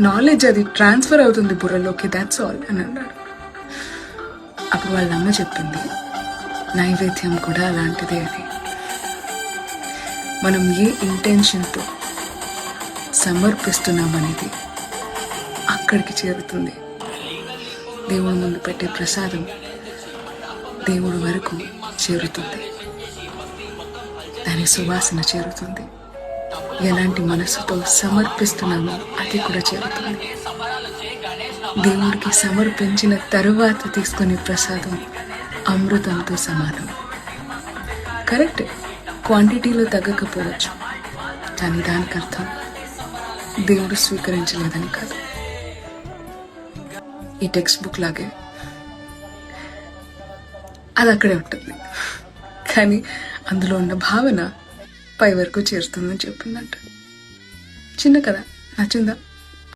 Knowledge అది transfer అవుతుంది బుర్రలోకి, that's all అని అన్నాడు. అప్పుడు వాళ్ళ అమ్మ చెప్పింది, నైవేద్యం కూడా అలాంటిదే అని. మనం ఏ ఇంటెన్షన్తో సమర్పిస్తున్నామనేది అక్కడికి చేరుతుంది. దేవుడి ముందు పెట్టే ప్రసాదం దేవుడి వరకు చేరుతుంది, దాని సువాసన చేరుతుంది. ఎలాంటి మనసుతో సమర్పిస్తున్నామో అది కూడా చేరుతుంది. దేవుడికి సమర్పించిన తరువాత తీసుకునే ప్రసాదం అమృతంతో సమానం. కరెక్ట్, క్వాంటిటీలో తగ్గకపోవచ్చు, కానీ దానికి అర్థం దేవుడు స్వీకరించలేదని కాదు. ఈ టెక్స్ట్ బుక్ లాగే అది అక్కడే ఉంటుంది, కానీ అందులో ఉన్న భావన పై వరకు చేరుతుందని చెప్పిందంట. చిన్న కథ నచ్చిందా?